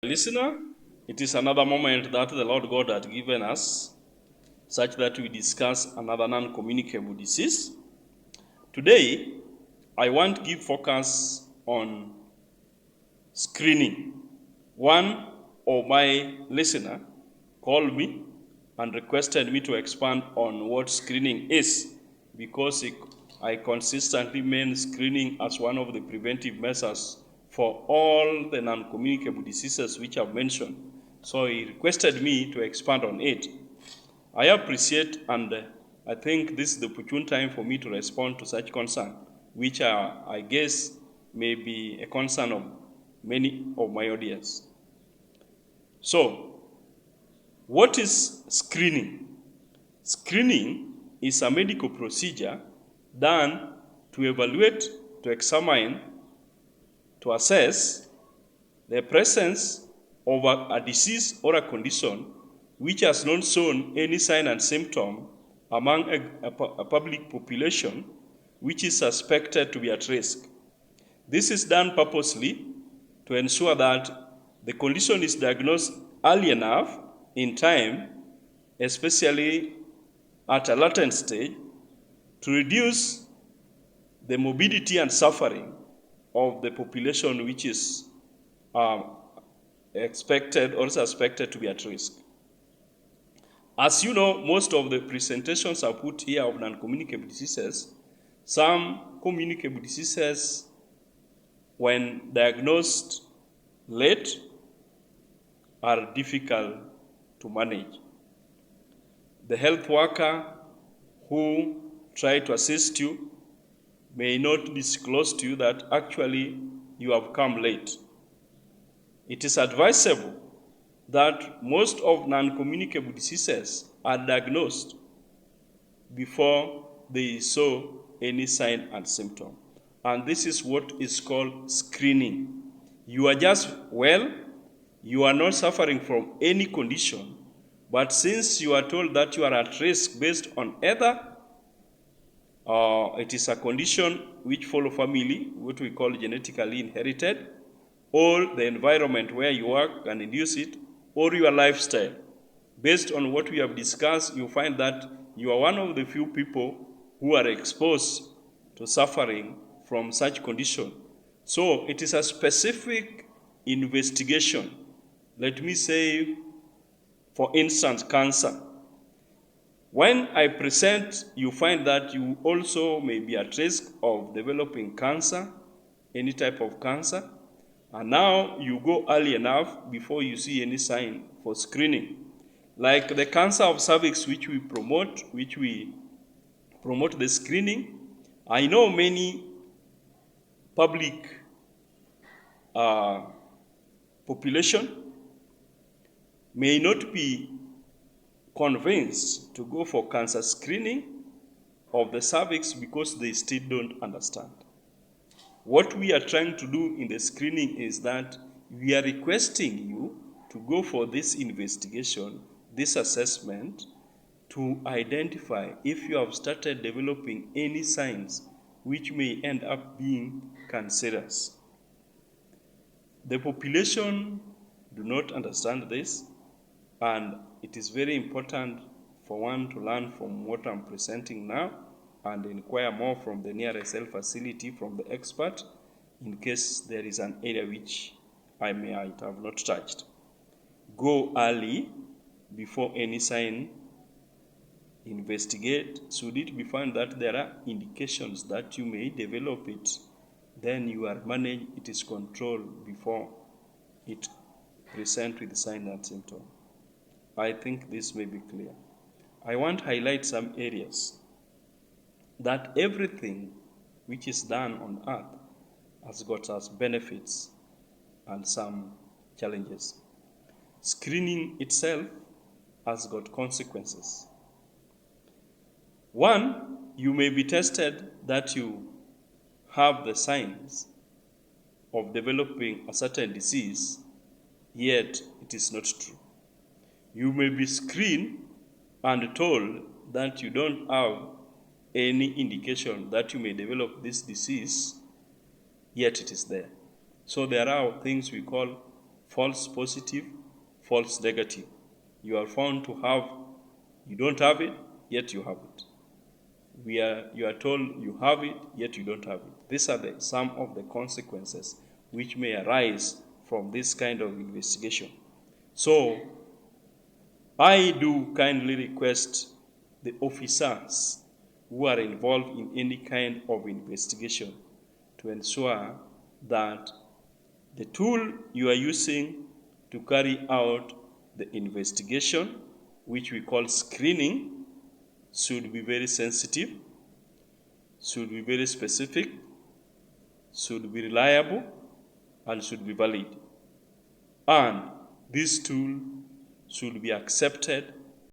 Listener, it is another moment that the Lord God had given us, such that we discuss another non-communicable disease. Today, I want to give focus on screening. One of my listener called me and requested me to expand on what screening is, because I consistently mean screening as one of the preventive measures for all the non-communicable diseases which I've mentioned. So he requested me to expand on it. I appreciate, and I think this is the opportune time for me to respond to such concern, which I guess may be a concern of many of my audience. So, what is screening? Screening is a medical procedure done to evaluate, to examine, to assess the presence of a disease or a condition which has not shown any sign and symptom among a public population which is suspected to be at risk. This is done purposely to ensure that the condition is diagnosed early enough in time, especially at a latent stage, to reduce the morbidity and suffering of the population which is expected or suspected to be at risk. As you know, most of the presentations are put here of non-communicable diseases. Some communicable diseases, when diagnosed late, are difficult to manage. The health worker who try to assist you may not disclose to you that actually you have come late. It is advisable that most of non-communicable diseases are diagnosed before they show any sign and symptom. And this is what is called screening. You are just well, you are not suffering from any condition, but since you are told that you are at risk based on either it is a condition which follow family, what we call genetically inherited, or the environment where you work can induce it, or your lifestyle. Based on what we have discussed, you find that you are one of the few people who are exposed to suffering from such condition. So it is a specific investigation. Let me say, for instance, cancer. When I present, you find that you also may be at risk of developing cancer, any type of cancer, and now you go early enough before you see any sign for screening. Like the cancer of cervix, which we promote the screening. I know many public population may not be convinced to go for cancer screening of the cervix because they still don't understand. What we are trying to do in the screening is that we are requesting you to go for this investigation, this assessment, to identify if you have started developing any signs which may end up being cancerous. The population do not understand this, and it is very important for one to learn from what I'm presenting now and inquire more from the nearest health facility, from the expert, in case there is an area which I might have not touched. Go early before any sign. Investigate. Should it be found that there are indications that you may develop it, then you are managed, it is controlled before it presents with sign and symptom. I think this may be clear. I want to highlight some areas that everything which is done on earth has got us benefits and some challenges. Screening itself has got consequences. One, you may be tested that you have the signs of developing a certain disease, yet it is not true. You may be screened and told that you don't have any indication that you may develop this disease, yet it is there. So there are things we call false positive, false negative. You are found to have, you don't have it, yet you have it. You are told you have it, yet you don't have it. These are some of the consequences which may arise from this kind of investigation. So, I do kindly request the officers who are involved in any kind of investigation to ensure that the tool you are using to carry out the investigation, which we call screening, should be very sensitive, should be very specific, should be reliable, and should be valid. And this tool should be accepted